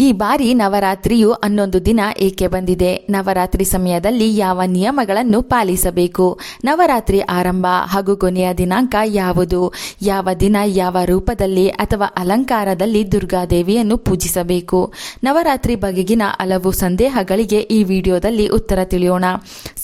ಈ ಬಾರಿ ನವರಾತ್ರಿಯು 11 ದಿನ ಏಕೆ ಬಂದಿದೆ? ನವರಾತ್ರಿ ಸಮಯದಲ್ಲಿ ಯಾವ ನಿಯಮಗಳನ್ನು ಪಾಲಿಸಬೇಕು? ನವರಾತ್ರಿ ಆರಂಭ ಹಾಗೂ ಕೊನೆಯ ದಿನಾಂಕ ಯಾವುದು? ಯಾವ ದಿನ ಯಾವ ರೂಪದಲ್ಲಿ ಅಥವಾ ಅಲಂಕಾರದಲ್ಲಿ ದುರ್ಗಾದೇವಿಯನ್ನು ಪೂಜಿಸಬೇಕು? ನವರಾತ್ರಿ ಬಗೆಗಿನ ಹಲವು ಸಂದೇಹಗಳಿಗೆ ಈ ವಿಡಿಯೋದಲ್ಲಿ ಉತ್ತರ ತಿಳಿಯೋಣ.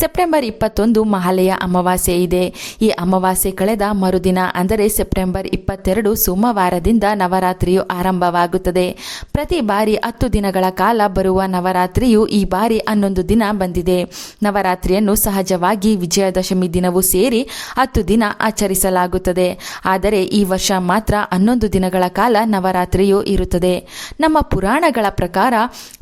ಸೆಪ್ಟೆಂಬರ್ 21 ಮಹಾಲಯ ಅಮಾವಾಸ್ಯೆ ಇದೆ. ಈ ಅಮಾವಾಸ್ಯೆ ಕಳೆದ ಮರುದಿನ ಅಂದರೆ ಸೆಪ್ಟೆಂಬರ್ 22 ಸೋಮವಾರದಿಂದ ನವರಾತ್ರಿಯು ಆರಂಭವಾಗುತ್ತದೆ. ಪ್ರತಿ ಬಾರಿ 10 ದಿನಗಳ ಕಾಲ ಬರುವ ನವರಾತ್ರಿಯು ಈ ಬಾರಿ 11 ದಿನ ಬಂದಿದೆ. ನವರಾತ್ರಿಯನ್ನು ಸಹಜವಾಗಿ ವಿಜಯದಶಮಿ ದಿನವೂ ಸೇರಿ 10 ದಿನ ಆಚರಿಸಲಾಗುತ್ತದೆ. ಆದರೆ ಈ ವರ್ಷ ಮಾತ್ರ 11 ದಿನಗಳ ಕಾಲ ನವರಾತ್ರಿಯು ಇರುತ್ತದೆ. ನಮ್ಮ ಪುರಾಣಗಳ ಪ್ರಕಾರ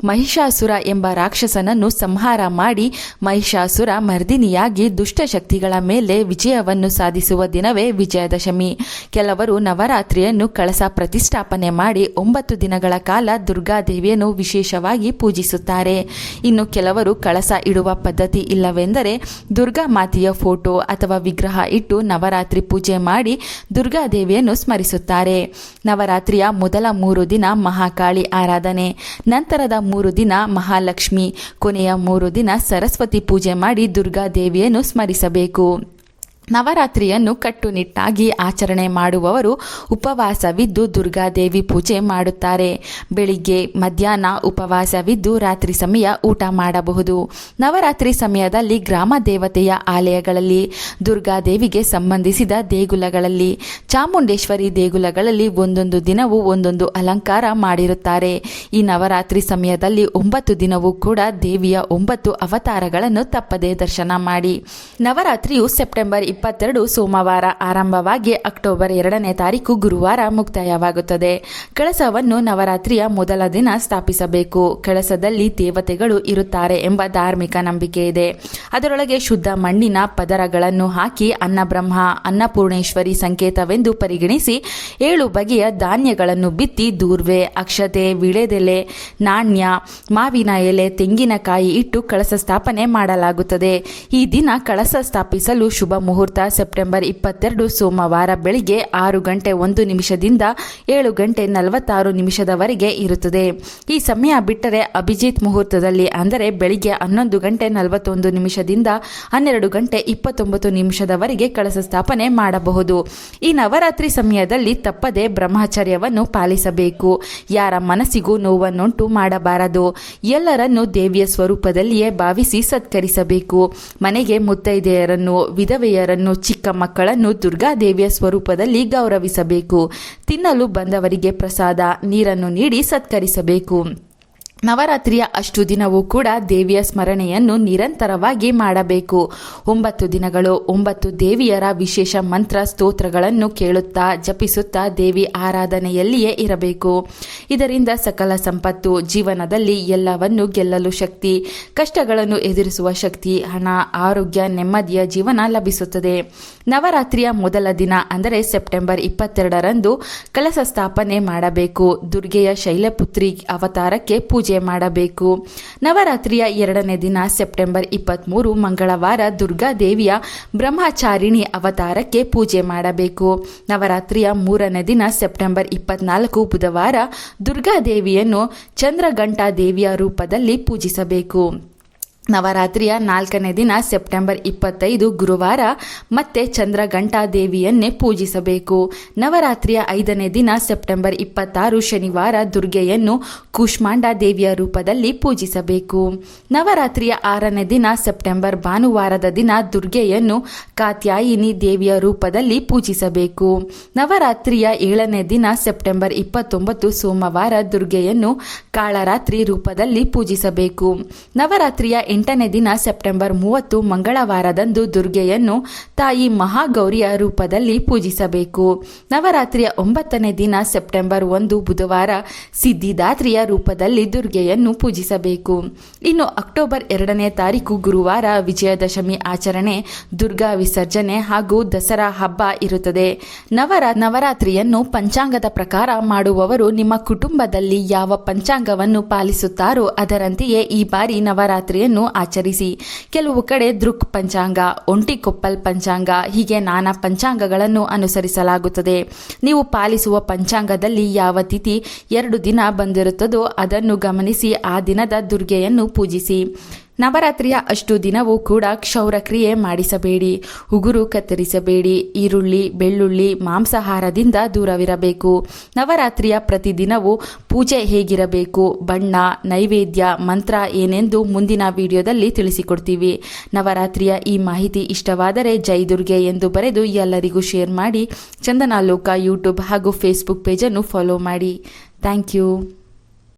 ಮಹಿಷಾಸುರ ಎಂಬ ರಾಕ್ಷಸನನ್ನು ಸಂಹಾರ ಮಾಡಿ ಮಹಿಷಾಸುರ ಮರ್ದಿನಿಯಾಗಿ ದುಷ್ಟಶಕ್ತಿಗಳ ಮೇಲೆ ವಿಜಯವನ್ನು ಸಾಧಿಸುವ ದಿನವೇ ವಿಜಯದಶಮಿ. ಕೆಲವರು ನವರಾತ್ರಿಯನ್ನು ಕಳಸ ಪ್ರತಿಷ್ಠಾಪನೆ ಮಾಡಿ 9 ದಿನಗಳ ಕಾಲ ದುರ್ಗಾದೇವಿಯನ್ನು ವಿಶೇಷವಾಗಿ ಪೂಜಿಸುತ್ತಾರೆ. ಇನ್ನು ಕೆಲವರು ಕಳಸ ಇಡುವ ಪದ್ಧತಿ ಇಲ್ಲವೆಂದರೆ ದುರ್ಗಾ ಮಾತೆಯ ಫೋಟೋ ಅಥವಾ ವಿಗ್ರಹ ಇಟ್ಟು ನವರಾತ್ರಿ ಪೂಜೆ ಮಾಡಿ ದುರ್ಗಾದೇವಿಯನ್ನು ಸ್ಮರಿಸುತ್ತಾರೆ. ನವರಾತ್ರಿಯ ಮೊದಲ 3 ದಿನ ಮಹಾಕಾಳಿ ಆರಾಧನೆ, ನಂತರದ 3 ದಿನ ಮಹಾಲಕ್ಷ್ಮಿ, ಕೊನೆಯ 3 ದಿನ ಸರಸ್ವತಿ ಪೂಜೆ ಮಾಡಿ ದುರ್ಗಾದೇವಿಯನ್ನು ಸ್ಮರಿಸಬೇಕು. ನವರಾತ್ರಿಯನ್ನು ಕಟ್ಟುನಿಟ್ಟಾಗಿ ಆಚರಣೆ ಮಾಡುವವರು ಉಪವಾಸವಿದ್ದು ದುರ್ಗಾದೇವಿ ಪೂಜೆ ಮಾಡುತ್ತಾರೆ. ಬೆಳಿಗ್ಗೆ ಮಧ್ಯಾಹ್ನ ಉಪವಾಸವಿದ್ದು ರಾತ್ರಿ ಸಮಯ ಊಟ ಮಾಡಬಹುದು. ನವರಾತ್ರಿ ಸಮಯದಲ್ಲಿ ಗ್ರಾಮ ದೇವತೆಯ ಆಲಯಗಳಲ್ಲಿ, ದುರ್ಗಾದೇವಿಗೆ ಸಂಬಂಧಿಸಿದ ದೇಗುಲಗಳಲ್ಲಿ, ಚಾಮುಂಡೇಶ್ವರಿ ದೇಗುಲಗಳಲ್ಲಿ ಒಂದೊಂದು ದಿನವೂ ಒಂದೊಂದು ಅಲಂಕಾರ ಮಾಡಿರುತ್ತಾರೆ. ಈ ನವರಾತ್ರಿ ಸಮಯದಲ್ಲಿ 9 ದಿನವೂ ಕೂಡ ದೇವಿಯ 9 ಅವತಾರಗಳನ್ನು ತಪ್ಪದೇ ದರ್ಶನ ಮಾಡಿ. ನವರಾತ್ರಿಯು ಸೆಪ್ಟೆಂಬರ್ 22 ಸೋಮವಾರ ಆರಂಭವಾಗಿ ಅಕ್ಟೋಬರ್ 2ನೇ ತಾರೀಕು ಗುರುವಾರ ಮುಕ್ತಾಯವಾಗುತ್ತದೆ. ಕಳಸವನ್ನು ನವರಾತ್ರಿಯ ಮೊದಲ ದಿನ ಸ್ಥಾಪಿಸಬೇಕು. ಕಳಸದಲ್ಲಿ ದೇವತೆಗಳು ಇರುತ್ತಾರೆ ಎಂಬ ಧಾರ್ಮಿಕ ನಂಬಿಕೆ ಇದೆ. ಅದರೊಳಗೆ ಶುದ್ಧ ಮಣ್ಣಿನ ಪದರಗಳನ್ನು ಹಾಕಿ ಅನ್ನಬ್ರಹ್ಮ, ಅನ್ನಪೂರ್ಣೇಶ್ವರಿ ಸಂಕೇತವೆಂದು ಪರಿಗಣಿಸಿ 7 ಬಗೆಯ ಧಾನ್ಯಗಳನ್ನು ಬಿತ್ತಿ ದೂರ್ವೆ, ಅಕ್ಷತೆ, ವಿಳೆದೆಲೆ, ನಾಣ್ಯ, ಮಾವಿನ ಎಲೆ, ತೆಂಗಿನಕಾಯಿ ಇಟ್ಟು ಕಳಸ ಸ್ಥಾಪನೆ ಮಾಡಲಾಗುತ್ತದೆ. ಈ ದಿನ ಕಳಸ ಸ್ಥಾಪಿಸಲು ಶುಭ ಮುಹೂರ್ತ ಸೆಪ್ಟೆಂಬರ್ 22 ಸೋಮವಾರ ಬೆಳಿಗ್ಗೆ 6 ಗಂಟೆ 1 ನಿಮಿಷದಿಂದ 7 ಗಂಟೆ 46 ನಿಮಿಷದವರೆಗೆ ಇರುತ್ತದೆ. ಈ ಸಮಯ ಬಿಟ್ಟರೆ ಅಭಿಜಿತ್ ಮುಹೂರ್ತದಲ್ಲಿ ಅಂದರೆ ಬೆಳಿಗ್ಗೆ 11 ಗಂಟೆ 41 ನಿಮಿಷದಿಂದ 12 ಗಂಟೆ 29 ನಿಮಿಷದವರೆಗೆ ಕಳಸ ಸ್ಥಾಪನೆ ಮಾಡಬಹುದು. ಈ ನವರಾತ್ರಿ ಸಮಯದಲ್ಲಿ ತಪ್ಪದೆ ಬ್ರಹ್ಮಚರ್ಯವನ್ನು ಪಾಲಿಸಬೇಕು. ಯಾರ ಮನಸ್ಸಿಗೂ ನೋವನ್ನುಂಟು ಮಾಡಬಾರದು. ಎಲ್ಲರನ್ನೂ ದೇವಿಯ ಸ್ವರೂಪದಲ್ಲಿಯೇ ಭಾವಿಸಿ ಸತ್ಕರಿಸಬೇಕು. ಮನೆಗೆ ಮುತ್ತೈದೆಯರನ್ನು, ವಿಧವೆಯರನ್ನು, ಚಿಕ್ಕ ಮಕ್ಕಳನ್ನು ದುರ್ಗಾದೇವಿಯ ಸ್ವರೂಪದಲ್ಲಿ ಗೌರವಿಸಬೇಕು. ತಿನ್ನಲು ಬಂದವರಿಗೆ ಪ್ರಸಾದ, ನೀರನ್ನು ನೀಡಿ ಸತ್ಕರಿಸಬೇಕು. ನವರಾತ್ರಿಯ ಅಷ್ಟು ದಿನವೂ ಕೂಡ ದೇವಿಯ ಸ್ಮರಣೆಯನ್ನು ನಿರಂತರವಾಗಿ ಮಾಡಬೇಕು. 9 ದಿನಗಳು 9 ದೇವಿಯರ ವಿಶೇಷ ಮಂತ್ರ ಸ್ತೋತ್ರಗಳನ್ನು ಕೇಳುತ್ತಾ ಜಪಿಸುತ್ತಾ ದೇವಿ ಆರಾಧನೆಯಲ್ಲಿಯೇ ಇರಬೇಕು. ಇದರಿಂದ ಸಕಲ ಸಂಪತ್ತು, ಜೀವನದಲ್ಲಿ ಎಲ್ಲವನ್ನು ಗೆಲ್ಲಲು ಶಕ್ತಿ, ಕಷ್ಟಗಳನ್ನು ಎದುರಿಸುವ ಶಕ್ತಿ, ಹಣ, ಆರೋಗ್ಯ, ನೆಮ್ಮದಿಯ ಜೀವನ ಲಭಿಸುತ್ತದೆ. ನವರಾತ್ರಿಯ ಮೊದಲ ದಿನ ಅಂದರೆ ಸೆಪ್ಟೆಂಬರ್ 22ರಂದು ಕಳಸ ಸ್ಥಾಪನೆ ಮಾಡಬೇಕು. ದುರ್ಗೆಯ ಶೈಲಪುತ್ರಿ ಅವತಾರಕ್ಕೆ ಪೂಜೆ ಮಾಡಬೇಕು. ನವರಾತ್ರಿಯ 2ನೇ ದಿನ ಸೆಪ್ಟೆಂಬರ್ 23 ಮಂಗಳವಾರ ದುರ್ಗಾದೇವಿಯ ಬ್ರಹ್ಮಚಾರಿಣಿ ಅವತಾರಕ್ಕೆ ಪೂಜೆ ಮಾಡಬೇಕು. ನವರಾತ್ರಿಯ 3ನೇ ದಿನ ಸೆಪ್ಟೆಂಬರ್ 24 ಬುಧವಾರ ದುರ್ಗಾದೇವಿಯನ್ನು ಚಂದ್ರಘಂಟಾ ದೇವಿಯ ರೂಪದಲ್ಲಿ ಪೂಜಿಸಬೇಕು. ನವರಾತ್ರಿಯ 4ನೇ ದಿನ ಸೆಪ್ಟೆಂಬರ್ 25 ಗುರುವಾರ ಮತ್ತೆ ಚಂದ್ರಘಂಟಾ ದೇವಿಯನ್ನೇ ಪೂಜಿಸಬೇಕು. ನವರಾತ್ರಿಯ 5ನೇ ದಿನ ಸೆಪ್ಟೆಂಬರ್ 26 ಶನಿವಾರ ದುರ್ಗೆಯನ್ನು ಕೂಷ್ಮಾಂಡ ದೇವಿಯ ರೂಪದಲ್ಲಿ ಪೂಜಿಸಬೇಕು. ನವರಾತ್ರಿಯ 6ನೇ ದಿನ ಸೆಪ್ಟೆಂಬರ್ ಭಾನುವಾರದ ದಿನ ದುರ್ಗೆಯನ್ನು ಕಾತ್ಯಾಯಿನಿ ದೇವಿಯ ರೂಪದಲ್ಲಿ ಪೂಜಿಸಬೇಕು. ನವರಾತ್ರಿಯ 7ನೇ ದಿನ ಸೆಪ್ಟೆಂಬರ್ 29 ಸೋಮವಾರ ದುರ್ಗೆಯನ್ನು ಕಾಳರಾತ್ರಿ ರೂಪದಲ್ಲಿ ಪೂಜಿಸಬೇಕು. ನವರಾತ್ರಿಯ 8ನೇ ದಿನ ಸೆಪ್ಟೆಂಬರ್ 30 ಮಂಗಳವಾರದಂದು ದುರ್ಗೆಯನ್ನು ತಾಯಿ ಮಹಾಗೌರಿಯ ರೂಪದಲ್ಲಿ ಪೂಜಿಸಬೇಕು. ನವರಾತ್ರಿಯ 9ನೇ ದಿನ ಸೆಪ್ಟೆಂಬರ್ 1 ಬುಧವಾರ ಸಿದ್ಧಿದಾತ್ರಿಯ ರೂಪದಲ್ಲಿ ದುರ್ಗೆಯನ್ನು ಪೂಜಿಸಬೇಕು. ಇನ್ನು ಅಕ್ಟೋಬರ್ 2ನೇ ತಾರೀಕು ಗುರುವಾರ ವಿಜಯದಶಮಿ ಆಚರಣೆ, ದುರ್ಗಾ ವಿಸರ್ಜನೆ ಹಾಗೂ ದಸರಾ ಹಬ್ಬ ಇರುತ್ತದೆ. ನವರಾತ್ರಿಯನ್ನು ಪಂಚಾಂಗದ ಪ್ರಕಾರ ಮಾಡುವವರು ನಿಮ್ಮ ಕುಟುಂಬದಲ್ಲಿ ಯಾವ ಪಂಚಾಂಗವನ್ನು ಪಾಲಿಸುತ್ತಾರೋ ಅದರಂತೆಯೇ ಈ ಬಾರಿ ನವರಾತ್ರಿಯನ್ನು ಪಂಚಾಂಗವನ್ನು ಆಚರಿಸಿ. ಕೆಲವು ಕಡೆ ದೃಕ್ ಪಂಚಾಂಗ, ಒಂಟಿಕೊಪ್ಪಲ್ ಪಂಚಾಂಗ, ಹೀಗೆ ನಾನಾ ಪಂಚಾಂಗಗಳನ್ನು ಅನುಸರಿಸಲಾಗುತ್ತದೆ. ನೀವು ಪಾಲಿಸುವ ಪಂಚಾಂಗದಲ್ಲಿ ಯಾವ ತಿಥಿ 2 ದಿನ ಬಂದಿರುತ್ತದೋ ಅದನ್ನು ಗಮನಿಸಿ ಆ ದಿನದ ದುರ್ಗೆಯನ್ನು ಪೂಜಿಸಿ. ನವರಾತ್ರಿಯ ಅಷ್ಟು ದಿನವೂ ಕೂಡ ಕ್ಷೌರ ಕ್ರಿಯೆ ಮಾಡಿಸಬೇಡಿ, ಉಗುರು ಕತ್ತರಿಸಬೇಡಿ, ಈರುಳ್ಳಿ ಬೆಳ್ಳುಳ್ಳಿ ಮಾಂಸಾಹಾರದಿಂದ ದೂರವಿರಬೇಕು. ನವರಾತ್ರಿಯ ಪ್ರತಿದಿನವೂ ಪೂಜೆ ಹೇಗಿರಬೇಕು, ಬಣ್ಣ, ನೈವೇದ್ಯ, ಮಂತ್ರ ಏನೆಂದು ಮುಂದಿನ ವಿಡಿಯೋದಲ್ಲಿ ತಿಳಿಸಿಕೊಡ್ತೀವಿ. ನವರಾತ್ರಿಯ ಈ ಮಾಹಿತಿ ಇಷ್ಟವಾದರೆ ಜೈ ದುರ್ಗೆ ಎಂದು ಬರೆದು ಎಲ್ಲರಿಗೂ ಶೇರ್ ಮಾಡಿ. ಚಂದನ ಲೋಕ ಯೂಟ್ಯೂಬ್ ಹಾಗೂ ಫೇಸ್ಬುಕ್ ಪೇಜನ್ನು ಫಾಲೋ ಮಾಡಿ. Thank you.